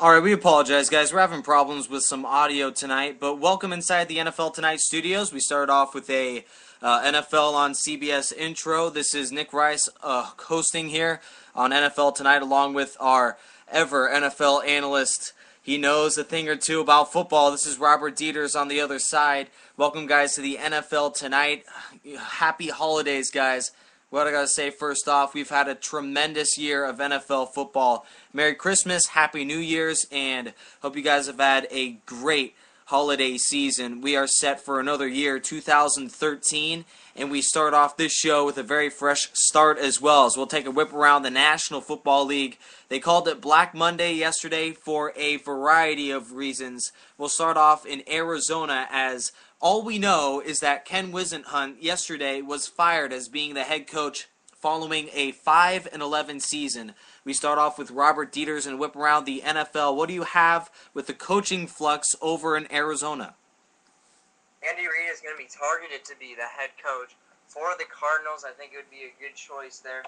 Alright, we apologize, guys. We're having problems with some audio tonight, but welcome inside the NFL Tonight studios. We started off with a NFL on CBS intro. This is Nick Rice hosting here on NFL Tonight, along with our ever NFL analyst. He knows a thing or two about football. This is Robert Deiters on the other side. Welcome, guys, to the NFL Tonight. Happy holidays, guys. What I gotta say first off, we've had a tremendous year of NFL football. Merry Christmas, Happy New Year's, and hope you guys have had a great holiday season. We are set for another year, 2013, and we start off this show with a very fresh start as well. So we'll take a whip around the National Football League. They called it Black Monday yesterday for a variety of reasons. We'll start off in Arizona, as all we know is that Ken Wisenhunt yesterday was fired as being the head coach following a 5-11 season. We start off with Robert Deiters and whip around the NFL. What do you have with the coaching flux over in Arizona? Andy Reid is going to be targeted to be the head coach for the Cardinals. I think it would be a good choice there.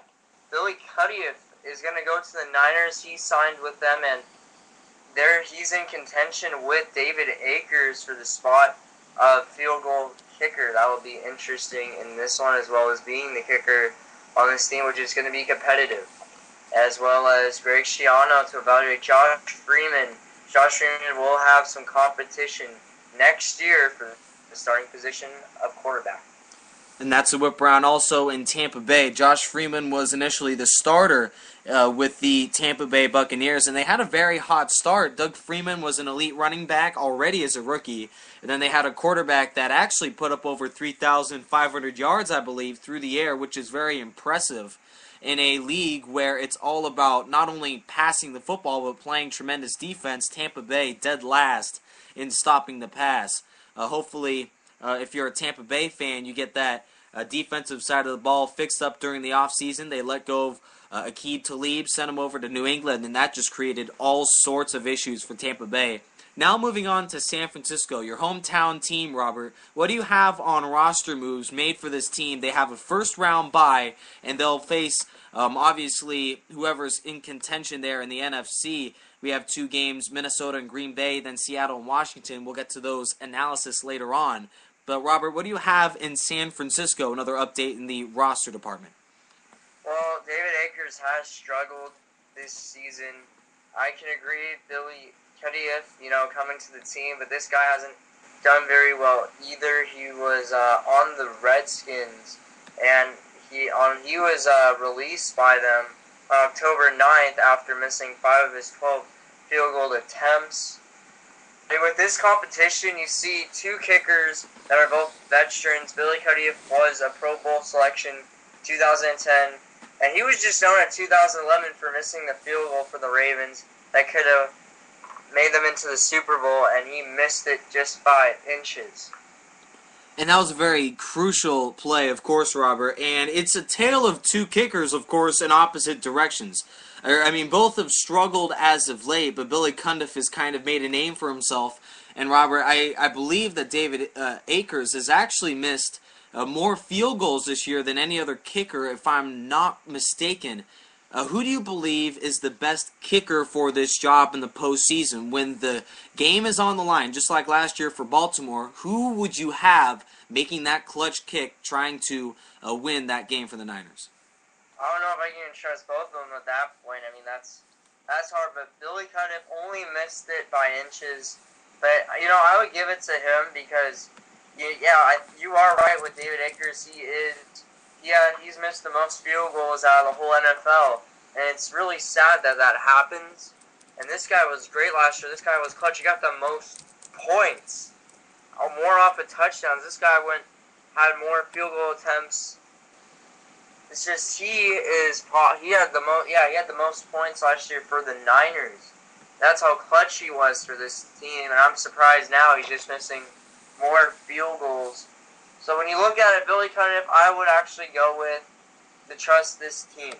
Billy Cuddiff is going to go to the Niners. He signed with them, and he's in contention with David Akers for the spot of field goal kicker. That will be interesting in this one, as well as being the kicker on this team, which is going to be competitive, as well as Greg Schiano to evaluate Josh Freeman. Josh Freeman will have some competition next year for the starting position of quarterback. And that's a whip around also in Tampa Bay. Josh Freeman was initially the starter with the Tampa Bay Buccaneers, and they had a very hot start. Doug Freeman was an elite running back already as a rookie, and then they had a quarterback that actually put up over 3,500 yards, I believe, through the air, which is very impressive in a league where it's all about not only passing the football but playing tremendous defense. Tampa Bay dead last in stopping the pass. Hopefully, if you're a Tampa Bay fan, you get that defensive side of the ball fixed up during the offseason. They let go of Aqib Talib, sent him over to New England, and that just created all sorts of issues for Tampa Bay. Now moving on to San Francisco, your hometown team, Robert. What do you have on roster moves made for this team? They have a first-round bye, and they'll face, obviously, whoever's in contention there in the NFC. We have two games, Minnesota and Green Bay, then Seattle and Washington. We'll get to those analysis later on. But, Robert, what do you have in San Francisco? Another update in the roster department. Well, David Akers has struggled this season. I can agree, Billy Cuddiff, coming to the team, but this guy hasn't done very well either. He was on the Redskins, and he was released by them on October 9th after missing 5 of his 12 field goal attempts. And with this competition, you see two kickers that are both veterans. Billy Cuddiff was a Pro Bowl selection 2010, and he was just known in 2011 for missing the field goal for the Ravens that could have made them into the Super Bowl, and he missed it just by inches. And that was a very crucial play, of course, Robert. And it's a tale of two kickers, of course, in opposite directions. I mean, both have struggled as of late, but Billy Cuddiff has kind of made a name for himself. And, Robert, I believe that David Akers has actually missed more field goals this year than any other kicker, if I'm not mistaken. Who do you believe is the best kicker for this job in the postseason? When the game is on the line, just like last year for Baltimore, who would you have making that clutch kick trying to win that game for the Niners? I don't know if I can trust both of them at that point. I mean, that's hard, but Billy Cuddiff only missed it by inches. But, I would give it to him because, you are right with David Akers. He's missed the most field goals out of the whole NFL, and it's really sad that happens. And this guy was great last year. This guy was clutch. He got the most points, more off of touchdowns. This guy had more field goal attempts. It's just he had the most points last year for the Niners. That's how clutch he was for this team, and I'm surprised now he's just missing more field goals. So when you look at it, Billy Cuddiff, I would actually go with to trust this team.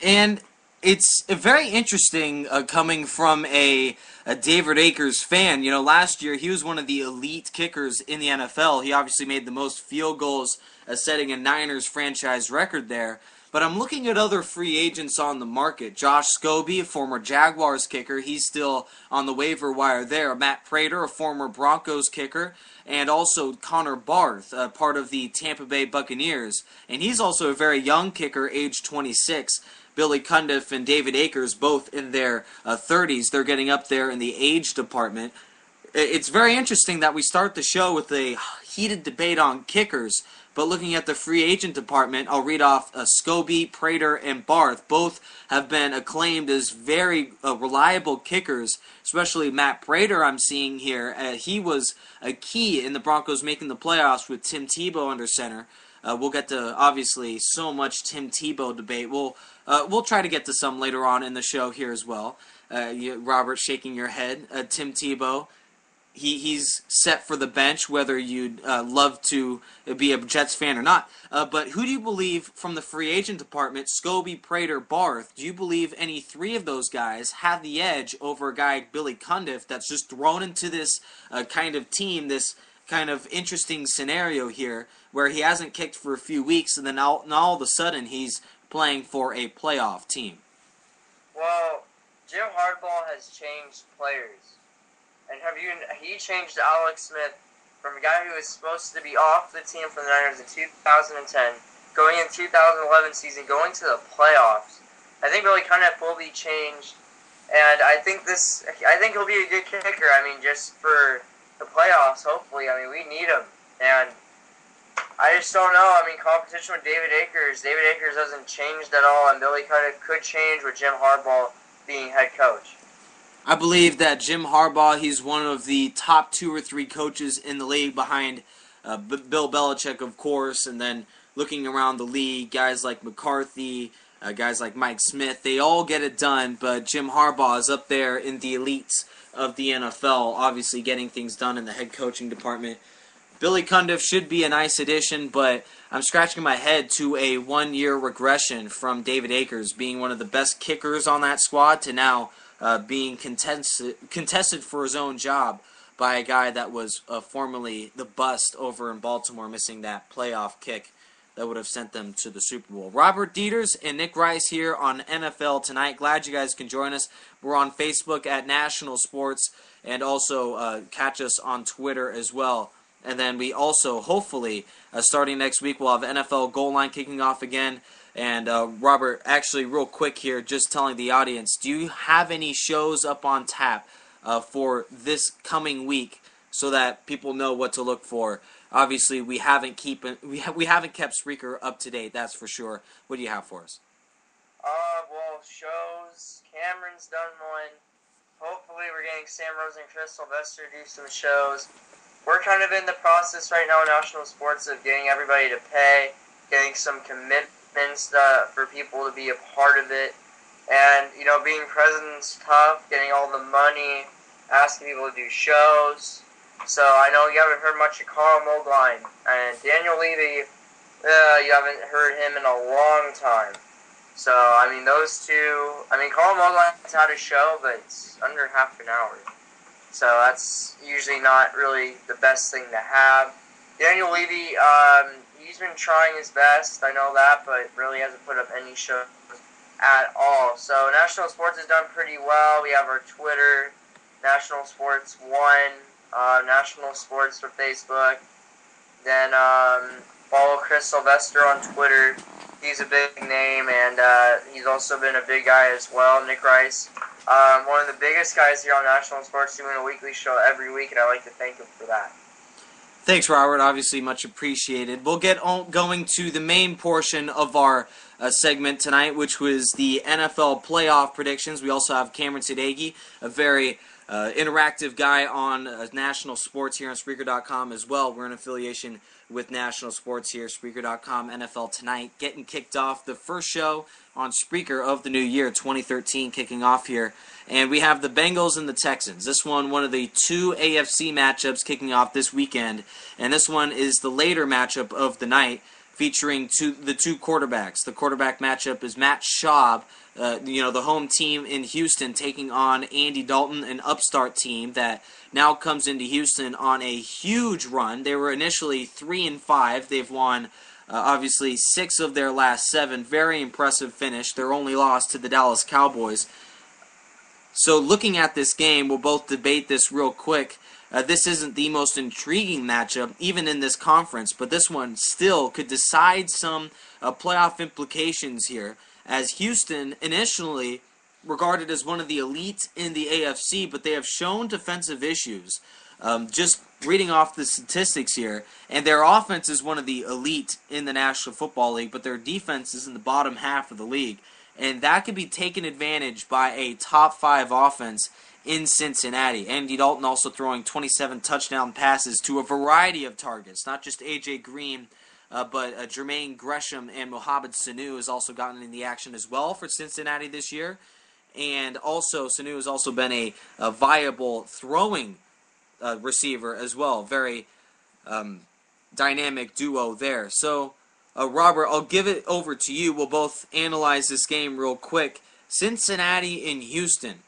And it's very interesting coming from a David Akers fan. Last year he was one of the elite kickers in the NFL. He obviously made the most field goals, setting a Niners franchise record there. But I'm looking at other free agents on the market. Josh Scobie, a former Jaguars kicker, he's still on the waiver wire there. Matt Prater, a former Broncos kicker, and also Connor Barth, part of the Tampa Bay Buccaneers. And he's also a very young kicker, age 26. Billy Cundiff and David Akers, both in their 30s. They're getting up there in the age department. It's very interesting that we start the show with a heated debate on kickers. But looking at the free agent department, I'll read off Scobie, Prater, and Barth. Both have been acclaimed as very reliable kickers, especially Matt Prater I'm seeing here. He was a key in the Broncos making the playoffs with Tim Tebow under center. We'll get to, obviously, so much Tim Tebow debate. We'll try to get to some later on in the show here as well. Robert shaking your head. Tim Tebow. He's set for the bench, whether you'd love to be a Jets fan or not. But who do you believe from the free agent department, Scobie, Prater, Barth, do you believe any three of those guys have the edge over a guy like Billy Cundiff that's just thrown into this kind of team, this kind of interesting scenario here, where he hasn't kicked for a few weeks, and then all of a sudden he's playing for a playoff team? Well, Jim Harbaugh has changed players. And he changed Alex Smith from a guy who was supposed to be off the team for the Niners in 2010, going in 2011 season, going to the playoffs. I think Billy Cundiff will be changed, and I think he'll be a good kicker. I mean, just for the playoffs, hopefully. I mean, we need him, and I just don't know. I mean, competition with David Akers. David Akers hasn't changed at all, and Billy Cundiff could change with Jim Harbaugh being head coach. I believe that Jim Harbaugh, he's one of the top 2 or 3 coaches in the league behind Bill Belichick, of course, and then looking around the league, guys like McCarthy, guys like Mike Smith, they all get it done, but Jim Harbaugh is up there in the elites of the NFL, obviously getting things done in the head coaching department. Billy Cundiff should be a nice addition, but I'm scratching my head to a 1-year regression from David Akers, being one of the best kickers on that squad to now being contested for his own job by a guy that was formerly the bust over in Baltimore, missing that playoff kick that would have sent them to the Super Bowl. Robert Deiters and Nick Rice here on NFL Tonight. Glad you guys can join us. We're on Facebook at National Sports, and also catch us on Twitter as well. And then we also, hopefully, starting next week, we'll have NFL Goal Line kicking off again. And Robert, actually, real quick here, just telling the audience, do you have any shows up on tap for this coming week so that people know what to look for? Obviously, we haven't kept Spreaker up to date, that's for sure. What do you have for us? Well, shows. Cameron's done one. Hopefully, we're getting Sam Rose and Chris Sylvester to do some shows. We're kind of in the process right now in National Sports of getting everybody to pay, getting some commitments for people to be a part of it. And, you know, being president's tough, getting all the money, asking people to do shows. So I know you haven't heard much of Carl Mogline. And Daniel Levy, you haven't heard him in a long time. So, I mean, those two, Carl Mogline's had a show, but it's under half an hour. So that's usually not really the best thing to have. Daniel Levy, he's been trying his best, I know that, but really hasn't put up any shows at all. So National Sports has done pretty well. We have our Twitter, National Sports 1, National Sports for Facebook. Then follow Chris Sylvester on Twitter. He's a big name, and he's also been a big guy as well. Nick Rice, one of the biggest guys here on National Sports, doing a weekly show every week, and I'd like to thank him for that. Thanks, Robert. Obviously, much appreciated. We'll get going to the main portion of our segment tonight, which was the NFL playoff predictions. We also have Cameron Sadeghi, a very interactive guy on National Sports here on Spreaker.com as well. We're in affiliation with National Sports here, Spreaker.com, NFL Tonight, getting kicked off. The first show on Spreaker of the new year, 2013, kicking off here. And we have the Bengals and the Texans. This one of the two AFC matchups kicking off this weekend. And this one is the later matchup of the night, featuring the two quarterbacks. The quarterback matchup is Matt Schaub, the home team in Houston, taking on Andy Dalton, an upstart team that now comes into Houston on a huge run. They were initially 3-5. They've won Obviously, 6 of their last 7. Very impressive finish. Their only loss to the Dallas Cowboys. So looking at this game, we'll both debate this real quick. This isn't the most intriguing matchup, even in this conference, but this one still could decide some playoff implications here, as Houston initially regarded as one of the elite in the AFC, but they have shown defensive issues. Just reading off the statistics here, and their offense is one of the elite in the National Football League, but their defense is in the bottom half of the league. And that could be taken advantage by a top 5 offense in Cincinnati. Andy Dalton also throwing 27 touchdown passes to a variety of targets, not just A.J. Green, but Jermaine Gresham and Mohamed Sanu has also gotten in the action as well for Cincinnati this year. And also, Sanu has also been a viable throwing receiver as well. Very dynamic duo there. So, Robert, I'll give it over to you. We'll both analyze this game real quick. Cincinnati and Houston,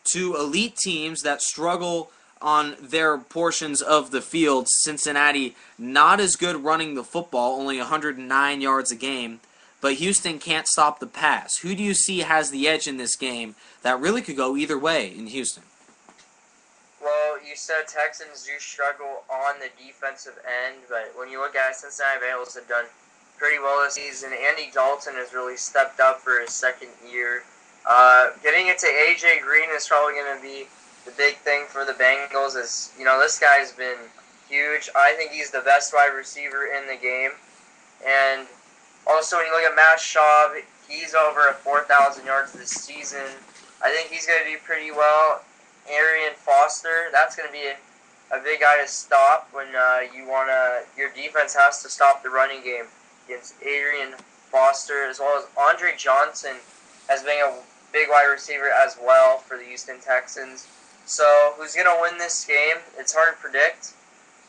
2 elite teams that struggle on their portions of the field. Cincinnati not as good running the football, only 109 yards a game, but Houston can't stop the pass. Who do you see has the edge in this game that really could go either way in Houston? Well, you said Texans do struggle on the defensive end, but when you look at it, Cincinnati Bengals have done pretty well this season. Andy Dalton has really stepped up for his second year. Getting it to A.J. Green is probably going to be the big thing for the Bengals. As you know, this guy's been huge. I think he's the best wide receiver in the game. And also, when you look at Matt Schaub, he's over 4,000 yards this season. I think he's going to do pretty well. Arian Foster, that's going to be a big guy to stop when your defense has to stop the running game against Arian Foster, as well as Andre Johnson has been a big wide receiver as well for the Houston Texans. So who's going to win this game? It's hard to predict.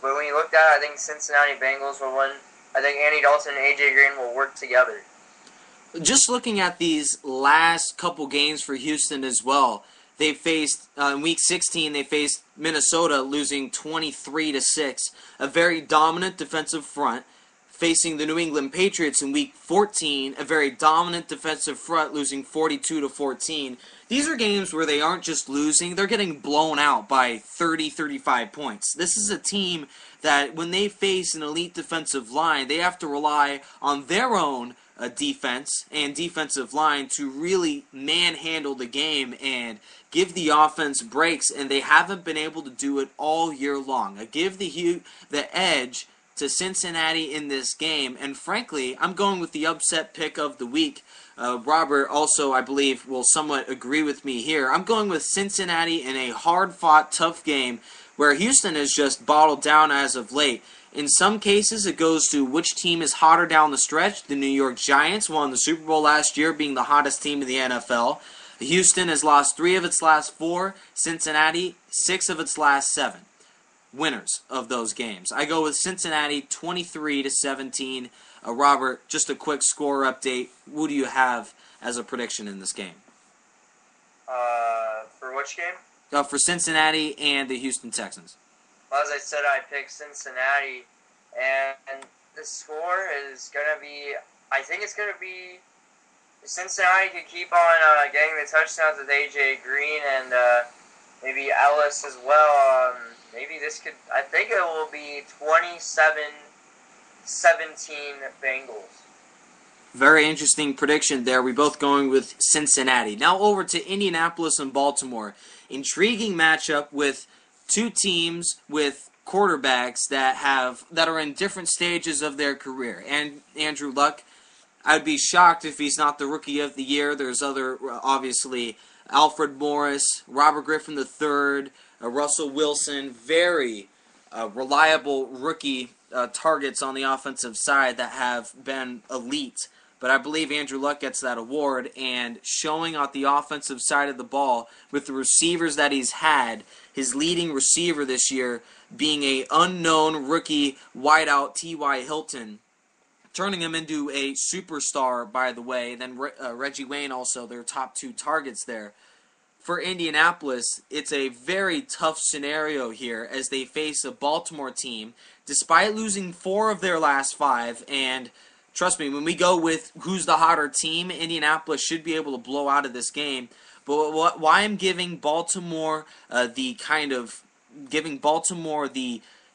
But when you look at it, I think Cincinnati Bengals will win. I think Andy Dalton and A.J. Green will work together. Just looking at these last couple games for Houston as well, they faced, in Week 16, they faced Minnesota losing 23-6, a very dominant defensive front. Facing the New England Patriots in Week 14, a very dominant defensive front, losing 42-14. These are games where they aren't just losing, they're getting blown out by 30, 35 points. This is a team that when they face an elite defensive line, they have to rely on their own defense and defensive line to really manhandle the game and give the offense breaks, and they haven't been able to do it all year long. I give the edge to Cincinnati in this game, and frankly, I'm going with the upset pick of the week. Robert also, I believe, will somewhat agree with me here. I'm going with Cincinnati in a hard-fought, tough game where Houston has just bottled down as of late. In some cases, it goes to which team is hotter down the stretch. The New York Giants won the Super Bowl last year, being the hottest team in the NFL. Houston has lost 3 of its last 4. Cincinnati, 6 of its last 7. Winners of those games. I go with Cincinnati 23-17. Robert, just a quick score update. Who do you have as a prediction in this game? For which game? For Cincinnati and the Houston Texans. Well, as I said, I picked Cincinnati, and the score is going to be, I think it's going to be, Cincinnati could keep on getting the touchdowns with A.J. Green and maybe Ellis as well. Maybe this could, I think it will be 27-17 Bengals. Very interesting prediction there. We're both going with Cincinnati. Now over to Indianapolis and Baltimore. Intriguing matchup with 2 teams with quarterbacks that are in different stages of their career. And Andrew Luck, I'd be shocked if he's not the Rookie of the Year. There's other, obviously, Alfred Morris, Robert Griffin III, Russell Wilson, very reliable rookie targets on the offensive side that have been elite. But I believe Andrew Luck gets that award, and showing on the offensive side of the ball with the receivers that he's had, his leading receiver this year being a unknown rookie wideout T.Y. Hilton, turning him into a superstar, by the way. Then Reggie Wayne also, their top 2 targets there. For Indianapolis, it's a very tough scenario here as they face a Baltimore team, despite losing 4 of their last 5 and trust me, when we go with who's the hotter team, Indianapolis should be able to blow out of this game. But why I'm giving Baltimore the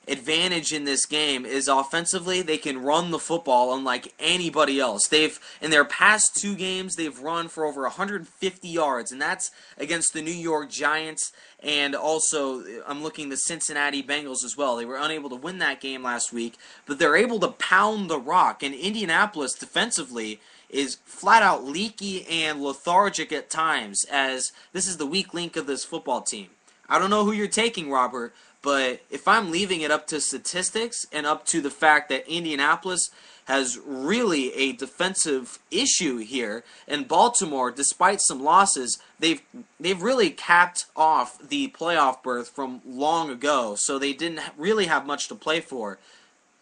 advantage in this game is offensively they can run the football unlike anybody else. They've in their past 2 games they've run for over 150 yards, and that's against the New York Giants and also I'm looking the Cincinnati Bengals as well. They were unable to win that game last week, but they're able to pound the rock. And Indianapolis defensively is flat out leaky and lethargic at times, as this is the weak link of this football team. I don't know who you're taking, Robert, but if I'm leaving it up to statistics and up to the fact that Indianapolis has really a defensive issue here, and Baltimore, despite some losses, they've really capped off the playoff berth from long ago, so they didn't really have much to play for.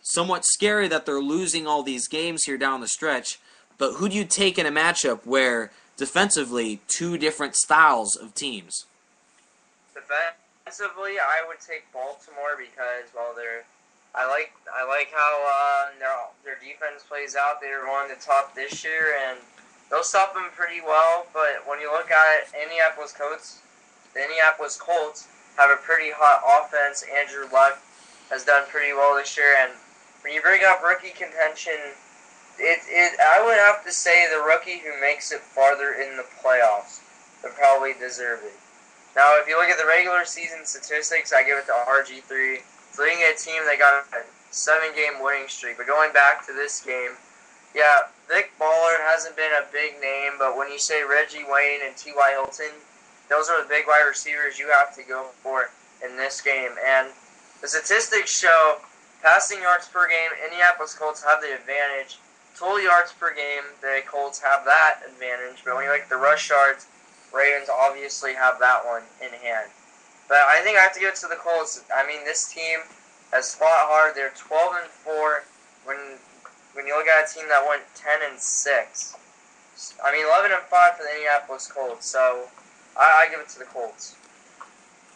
Somewhat scary that they're losing all these games here down the stretch, but who do you take in a matchup where defensively 2 different styles of teams? Defensively, I would take Baltimore because, well, I like how their defense plays out. They were one of the top this year, and they'll stop them pretty well. But when you look at it, the Indianapolis Colts have a pretty hot offense. Andrew Luck has done pretty well this year, and when you bring up rookie contention, I would have to say the rookie who makes it farther in the playoffs would probably deserve it. Now, if you look at the regular season statistics, I give it to RG3. It's leading a team that got a 7-game winning streak. But going back to this game, yeah, Vic Ballard hasn't been a big name, but when you say Reggie Wayne and T.Y. Hilton, those are the big wide receivers you have to go for in this game. And the statistics show passing yards per game, Indianapolis Colts have the advantage. Total yards per game, the Colts have that advantage. But when you look at the rush yards, Ravens obviously have that one in hand. But I think I have to give it to the Colts. I mean, this team has fought hard. They're 12-4 when you look at a team that went 10-6. I mean, 11-5 for the Indianapolis Colts. So I give it to the Colts.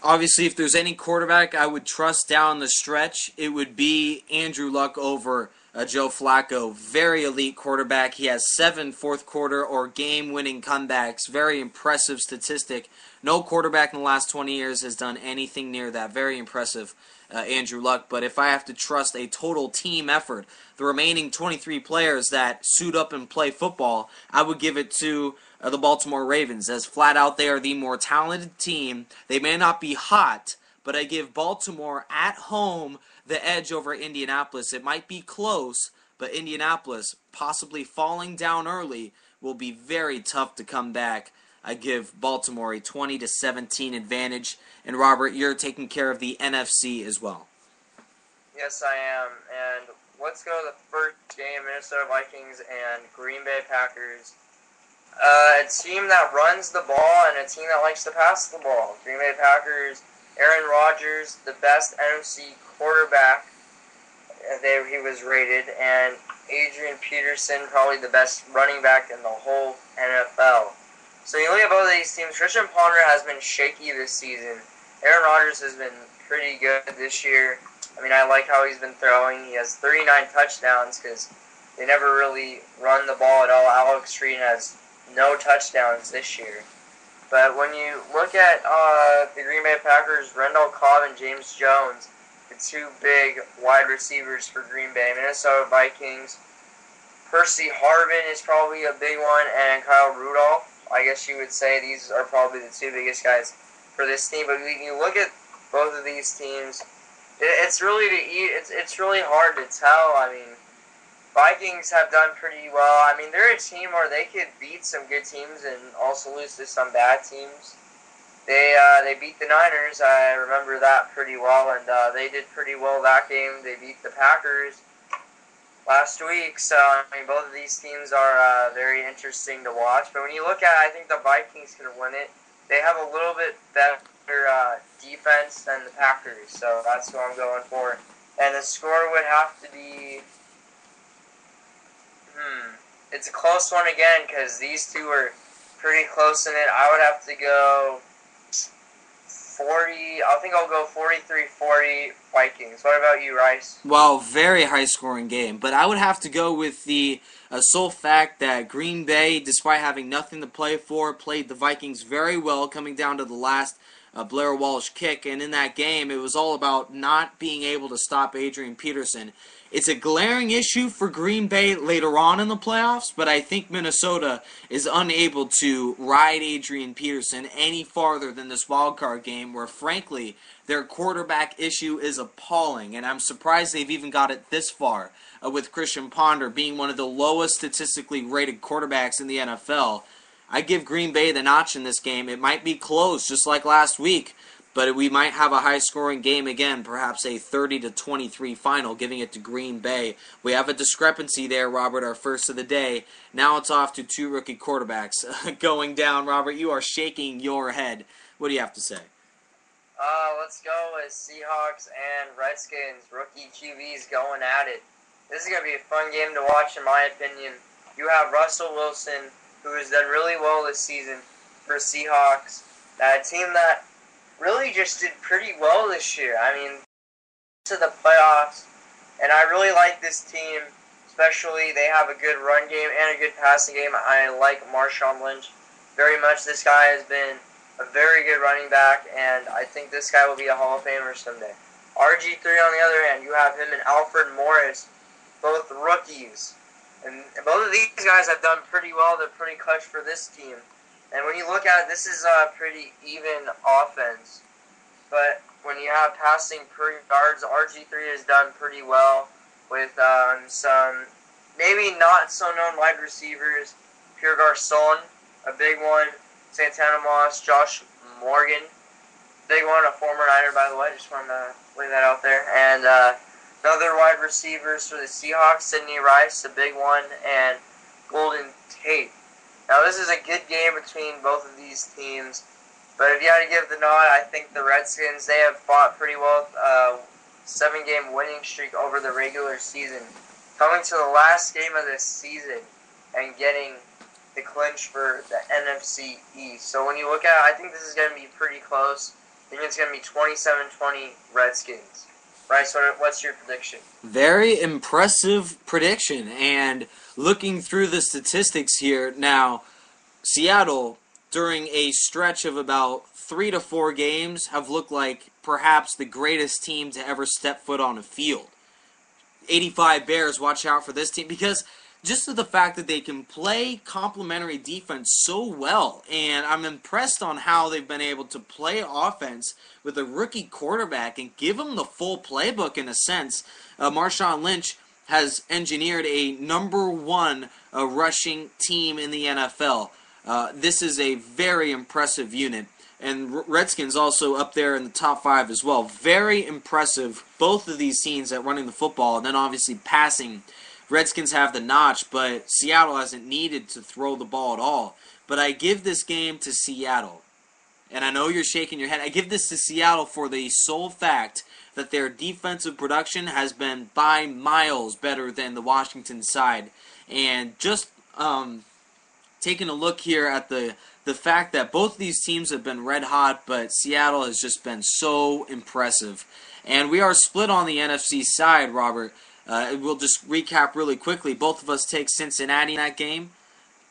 Obviously, if there's any quarterback I would trust down the stretch, it would be Andrew Luck over Joe Flacco. Very elite quarterback. He has 7 fourth-quarter or game-winning comebacks. Very impressive statistic. No quarterback in the last 20 years has done anything near that. Very impressive, Andrew Luck. But if I have to trust a total team effort, the remaining 23 players that suit up and play football, I would give it to the Baltimore Ravens. As flat out, they are the more talented team. They may not be hot, but I give Baltimore at home the edge over Indianapolis. It might be close, but Indianapolis, possibly falling down early, will be very tough to come back. I give Baltimore a 20-17 advantage. And Robert, you're taking care of the NFC as well. Yes, I am. And let's go to the first game, Minnesota Vikings and Green Bay Packers. A team that runs the ball and a team that likes to pass the ball. Green Bay Packers, Aaron Rodgers, the best NFC quarterback he was rated, and Adrian Peterson, probably the best running back in the whole NFL. So you look at both of these teams. Christian Ponder has been shaky this season. Aaron Rodgers has been pretty good this year. I mean, I like how he's been throwing. He has 39 touchdowns because they never really run the ball at all. Alex Treen has no touchdowns this year. But when you look at the Green Bay Packers, Randall Cobb and James Jones, the 2 big wide receivers for Green Bay. Minnesota Vikings, Percy Harvin is probably a big one, and Kyle Rudolph. I guess you would say these are probably the 2 biggest guys for this team. But when you look at both of these teams, it's really hard to tell. I mean, Vikings have done pretty well. I mean, they're a team where they could beat some good teams and also lose to some bad teams. They beat the Niners. I remember that pretty well, and they did pretty well that game. They beat the Packers last week. So, I mean, both of these teams are very interesting to watch. But when you look at it, I think the Vikings can win it. They have a little bit better defense than the Packers, so that's who I'm going for. And the score would have to be... It's a close one again because these two are pretty close in it. I would have to go I think I'll go 43-40 Vikings. What about you, Rice? Well, very high-scoring game, but I would have to go with the sole fact that Green Bay, despite having nothing to play for, played the Vikings very well, coming down to the last Blair Walsh kick, and in that game, it was all about not being able to stop Adrian Peterson. It's a glaring issue for Green Bay later on in the playoffs, but I think Minnesota is unable to ride Adrian Peterson any farther than this wildcard game, where, frankly, their quarterback issue is appalling, and I'm surprised they've even got it this far, with Christian Ponder being one of the lowest statistically rated quarterbacks in the NFL. I give Green Bay the notch in this game. It might be close, just like last week, but we might have a high-scoring game again, perhaps a 30-23 final, giving it to Green Bay. We have a discrepancy there, Robert, our first of the day. Now it's off to two rookie quarterbacks going down. Robert, you are shaking your head. What do you have to say? Let's go with Seahawks and Redskins. Rookie QBs going at it. This is going to be a fun game to watch, in my opinion. You have Russell Wilson, who has done really well this season for Seahawks. A team that really just did pretty well this year. I mean, to the playoffs, and I really like this team, especially they have a good run game and a good passing game. I like Marshawn Lynch very much. This guy has been a very good running back, and I think this guy will be a Hall of Famer someday. RG3 on the other hand, you have him and Alfred Morris, both rookies. And both of these guys have done pretty well. They're pretty clutch for this team. And when you look at it, this is a pretty even offense. But when you have passing per yards, RG3 has done pretty well with some maybe not so known wide receivers. Pierre Garcon, a big one. Santana Moss, Josh Morgan, big one, a former Niner, by the way. Just wanted to lay that out there. And other wide receivers for the Seahawks, Sidney Rice, a big one, and Golden Tate. Now, this is a good game between both of these teams, but if you had to give the nod, I think the Redskins, they have fought pretty well, 7-game winning streak over the regular season, coming to the last game of this season and getting the clinch for the NFC East. So when you look at it, I think this is going to be pretty close. I think it's going to be 27-20 Redskins. Bryce, what's your prediction? Very impressive prediction. And looking through the statistics here, now, Seattle, during a stretch of about 3 to 4 games, have looked like perhaps the greatest team to ever step foot on a field. 85 Bears, watch out for this team, because just to the fact that they can play complementary defense so well, and I'm impressed on how they've been able to play offense with a rookie quarterback and give him the full playbook in a sense. Marshawn Lynch has engineered a number one rushing team in the NFL. This is a very impressive unit. And Redskins also up there in the top 5 as well. Very impressive, both of these teams at running the football, and then obviously passing. Redskins have the notch, but Seattle hasn't needed to throw the ball at all. But I give this game to Seattle. And I know you're shaking your head. I give this to Seattle for the sole fact that their defensive production has been by miles better than the Washington side. And just taking a look here at the fact that both these teams have been red hot, but Seattle has just been so impressive. And we are split on the NFC side, Robert. We'll just recap really quickly. Both of us take Cincinnati in that game.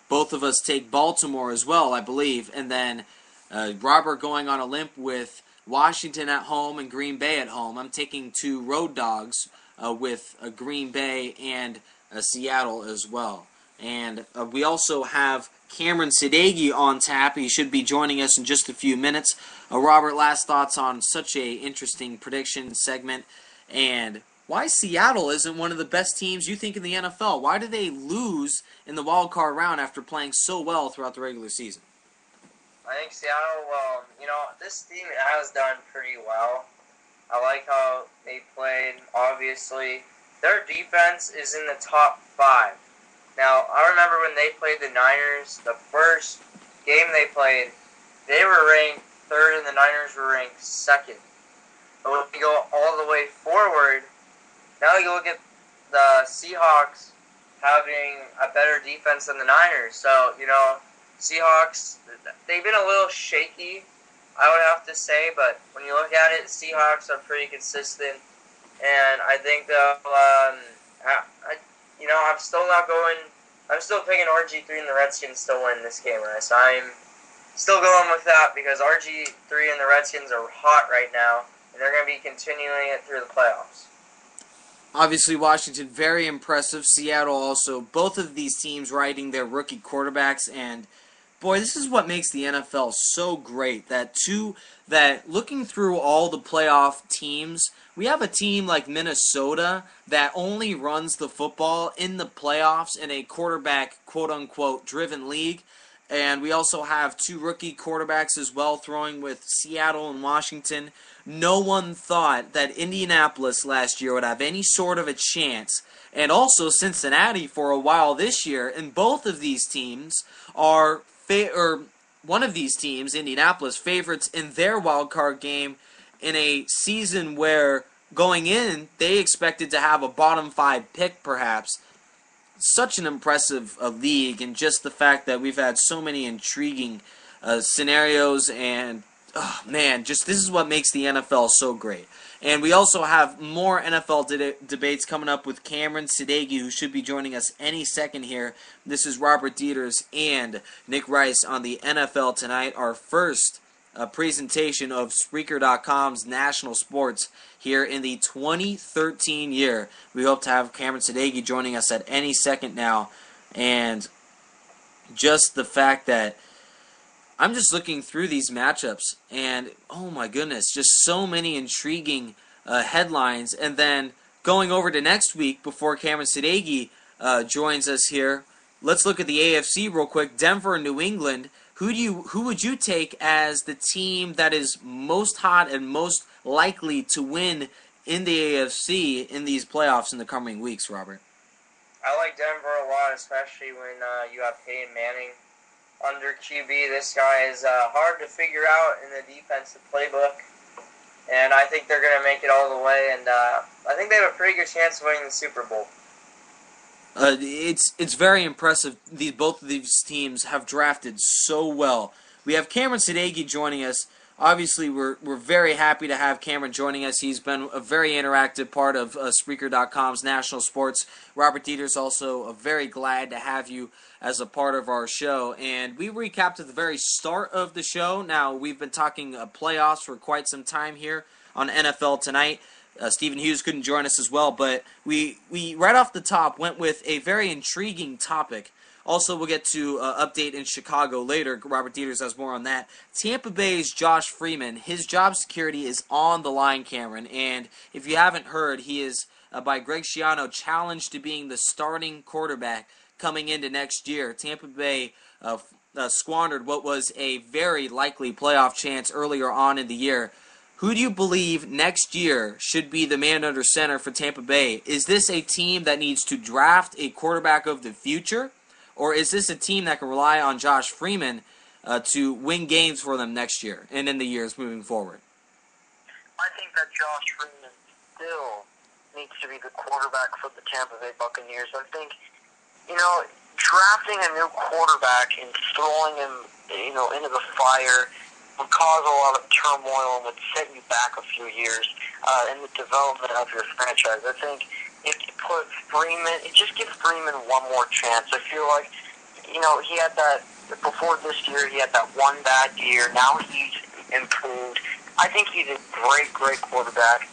Both of us take Baltimore as well, I believe. And then Robert going on a limp with Washington at home and Green Bay at home. I'm taking 2 road dogs with Green Bay and Seattle as well. And we also have Cameron Sadeghi on tap. He should be joining us in just a few minutes. Robert, last thoughts on such a interesting prediction segment, and why Seattle isn't one of the best teams you think in the NFL? Why did they lose in the wild card round after playing so well throughout the regular season? I think Seattle, this team has done pretty well. I like how they played, obviously. Their defense is in the top 5. Now, I remember when they played the Niners, the first game they played, they were ranked 3rd and the Niners were ranked 2nd. But when you go all the way forward, now you look at the Seahawks having a better defense than the Niners. So, Seahawks, they've been a little shaky I would have to say, but when you look at it, the Seahawks are pretty consistent, and I think they'll, I'm still not going. I'm still picking RG3 and the Redskins to win this game, right? So I'm still going with that because RG3 and the Redskins are hot right now, and they're going to be continuing it through the playoffs. Obviously, Washington, very impressive. Seattle also. Both of these teams riding their rookie quarterbacks, and boy, this is what makes the NFL so great. That looking through all the playoff teams, we have a team like Minnesota that only runs the football in the playoffs in a quarterback, quote-unquote, driven league. And we also have two rookie quarterbacks as well throwing with Seattle and Washington. No one thought that Indianapolis last year would have any sort of a chance. And also Cincinnati for a while this year. And both of these teams are, one of these teams, Indianapolis, favorites in their wild card game in a season where going in, they expected to have a bottom 5 pick perhaps. Such an impressive league, and just the fact that we've had so many intriguing scenarios, and this is what makes the NFL so great. And we also have more NFL debates coming up with Cameron Sadeghi, who should be joining us any second here. This is Robert Deiters and Nick Rice on the NFL Tonight, our first presentation of Spreaker.com's National Sports here in the 2013 year. We hope to have Cameron Sadeghi joining us at any second now. And just the fact that I'm just looking through these matchups, and oh my goodness, just so many intriguing headlines. And then going over to next week before Cameron Sadeghi joins us here, let's look at the AFC real quick. Denver and New England. Who would you take as the team that is most hot and most likely to win in the AFC in these playoffs in the coming weeks, Robert? I like Denver a lot, especially when you have Peyton Manning under QB. This guy is hard to figure out in the defensive playbook, and I think they're going to make it all the way, and I think they have a pretty good chance of winning the Super Bowl. It's very impressive. Both of these teams have drafted so well. We have Cameron Sadeghi joining us. Obviously, we're very happy to have Cameron joining us. He's been a very interactive part of Spreaker.com's National Sports. Robert Deiters also very glad to have you as a part of our show. And we recapped at the very start of the show. Now, we've been talking playoffs for quite some time here on NFL Tonight. Stephen Hughes couldn't join us as well, but we right off the top went with a very intriguing topic. Also, we'll get to update in Chicago later. Robert Deiters has more on that. Tampa Bay's Josh Freeman, his job security is on the line, Cameron. And if you haven't heard, he is, by Greg Schiano, challenged to being the starting quarterback coming into next year. Tampa Bay squandered what was a very likely playoff chance earlier on in the year. Who do you believe next year should be the man under center for Tampa Bay? Is this a team that needs to draft a quarterback of the future? Or is this a team that can rely on Josh Freeman to win games for them next year and in the years moving forward? I think that Josh Freeman still needs to be the quarterback for the Tampa Bay Buccaneers. I think, drafting a new quarterback and throwing him, into the fire would cause a lot of turmoil and would set you back a few years in the development of your franchise. I think if you put Freeman, just give Freeman one more chance. I feel like, he had that, before this year, he had that one bad year. Now he's improved. I think he's a great, great quarterback.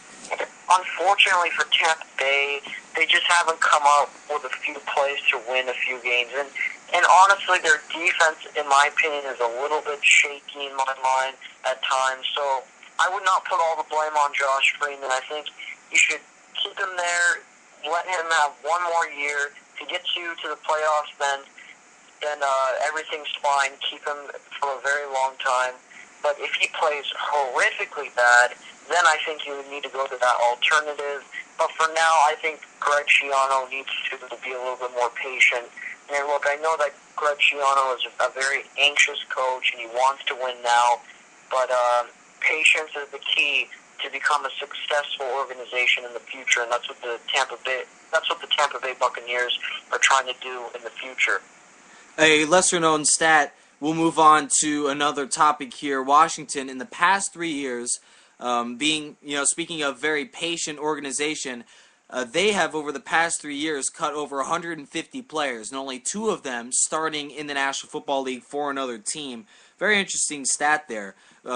Unfortunately for Tampa Bay, they just haven't come up with a few plays to win a few games. And honestly, their defense, in my opinion, is a little bit shaky in my mind at times. So I would not put all the blame on Josh Freeman. I think you should keep him there, let him have one more year to get you to the playoffs. Then everything's fine. Keep him for a very long time. But if he plays horrifically bad, then I think you would need to go to that alternative. But for now, I think Greg Schiano needs to be a little bit more patient. And look, I know that Greg Schiano is a very anxious coach, and he wants to win now. But patience is the key to become a successful organization in the future, and that's what the Tampa Bay Buccaneers are trying to do in the future. A lesser-known stat, we'll move on to another topic here. Washington, in the past 3 years, speaking of very patient organization, they have, over the past 3 years, cut over 150 players, and only 2 of them starting in the National Football League for another team. Very interesting stat there.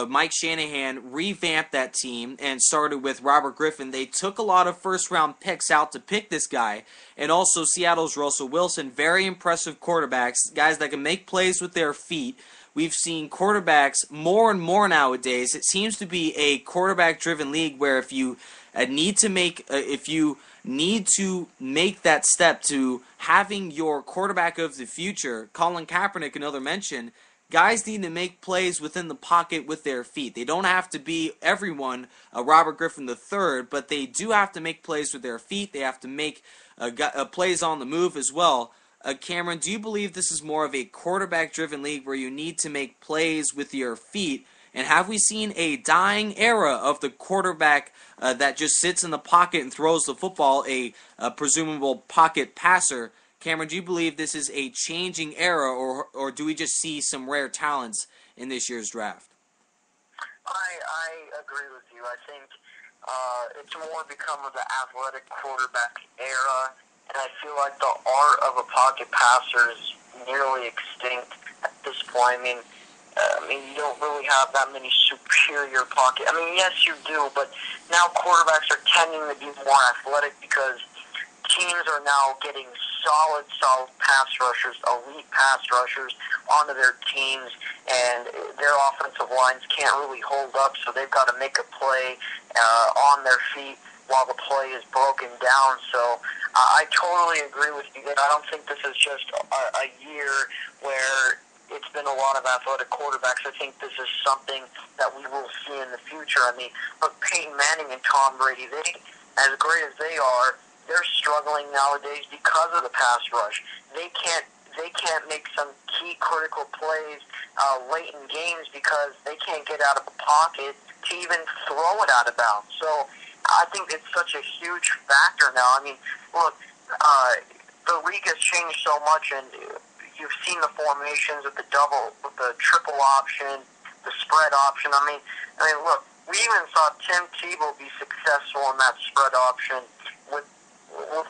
Mike Shanahan revamped that team and started with Robert Griffin. They took a lot of first-round picks out to pick this guy, and also Seattle's Russell Wilson. Very impressive quarterbacks, guys that can make plays with their feet. We've seen quarterbacks more and more nowadays. It seems to be a quarterback-driven league where if you need to make that step to having your quarterback of the future, Colin Kaepernick, another mention, guys need to make plays within the pocket with their feet. They don't have to be everyone Robert Griffin III, but they do have to make plays with their feet. They have to make plays on the move as well. Cameron, do you believe this is more of a quarterback-driven league where you need to make plays with your feet? And have we seen a dying era of the quarterback that just sits in the pocket and throws the football, a presumable pocket passer? Cameron, do you believe this is a changing era, or do we just see some rare talents in this year's draft? I agree with you. I think it's more become of the athletic quarterback era, and I feel like the art of a pocket passer is nearly extinct at this point. I mean, you don't really have that many superior pocket. I mean, yes, you do, but now quarterbacks are tending to be more athletic because teams are now getting solid pass rushers, elite pass rushers onto their teams, and their offensive lines can't really hold up, so they've got to make a play on their feet while the play is broken down. So I totally agree with you that I don't think this is just a year where it's been a lot of athletic quarterbacks. I think this is something that we will see in the future. I mean, look, Peyton Manning and Tom Brady, as great as they are, they're struggling nowadays because of the pass rush. They can't make some key critical plays late in games because they can't get out of the pocket to even throw it out of bounds. So I think it's such a huge factor now. I mean, look, the league has changed so much, and you've seen the formations with the triple option, the spread option. I mean, look, we even saw Tim Tebow be successful in that spread option with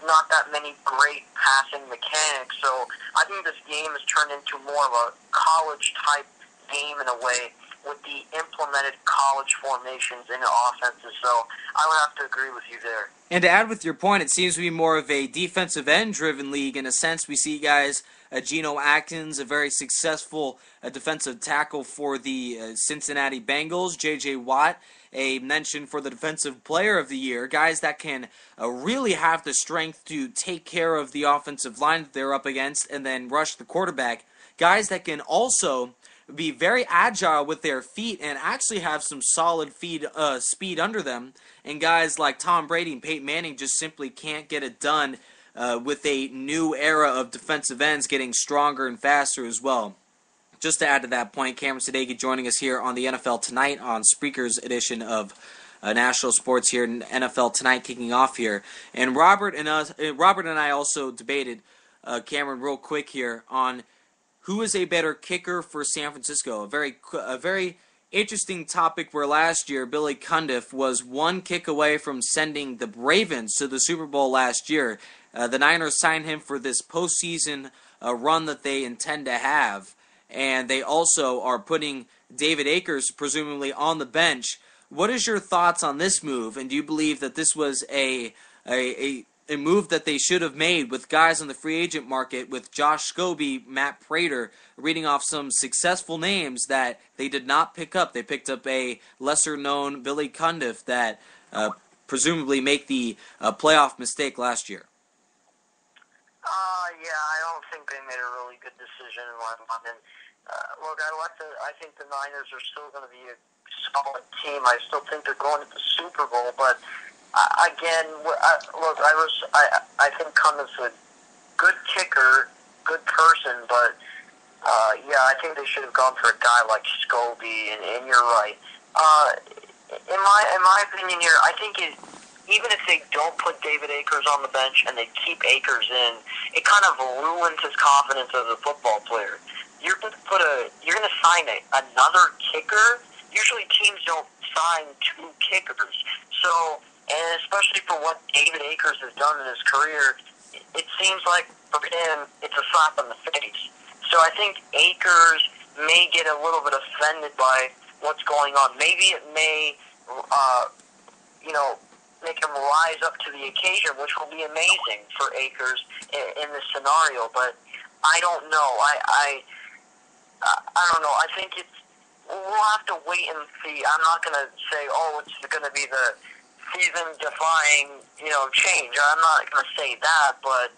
not that many great passing mechanics. So I think this game has turned into more of a college-type game in a way with the implemented college formations in the offenses. So I would have to agree with you there. And to add with your point, it seems to be more of a defensive end-driven league in a sense. We see guys, Geno Atkins, a very successful defensive tackle for the Cincinnati Bengals, J.J. Watt, a mention for the Defensive Player of the Year, guys that can really have the strength to take care of the offensive line that they're up against and then rush the quarterback, guys that can also be very agile with their feet and actually have some solid speed under them, and guys like Tom Brady and Peyton Manning just simply can't get it done with a new era of defensive ends getting stronger and faster as well. Just to add to that point, Cameron Sadeghi joining us here on the NFL Tonight on Spreaker's edition of National Sports here, NFL Tonight kicking off here. And Robert and I also debated, Cameron, real quick here, on who is a better kicker for San Francisco. A very interesting topic where last year Billy Cundiff was one kick away from sending the Ravens to the Super Bowl last year. The Niners signed him for this postseason run that they intend to have. And they also are putting David Akers presumably on the bench. What is your thoughts on this move? And do you believe that this was a move that they should have made with guys on the free agent market, with Josh Scobie, Matt Prater, reading off some successful names that they did not pick up? They picked up a lesser-known Billy Cundiff that presumably made the playoff mistake last year. Yeah, I don't think they made a really good decision in my mind. Look, I think the Niners are still going to be a solid team. I still think they're going to the Super Bowl, but I think Cundiff's a good kicker, good person, but I think they should have gone for a guy like Scobie, and you're right. In my opinion here, I think even if they don't put David Akers on the bench and they keep Akers in, it kind of ruins his confidence as a football player. you're going to sign another kicker. Usually teams don't sign 2 kickers. So, and especially for what David Akers has done in his career, it seems like for him it's a slap in the face. So I think Akers may get a little bit offended by what's going on. Maybe it may, make him rise up to the occasion, which will be amazing for Akers in this scenario. But I don't know. I don't know. I think we'll have to wait and see. I'm not going to say, it's going to be the season-defying, change. I'm not going to say that, but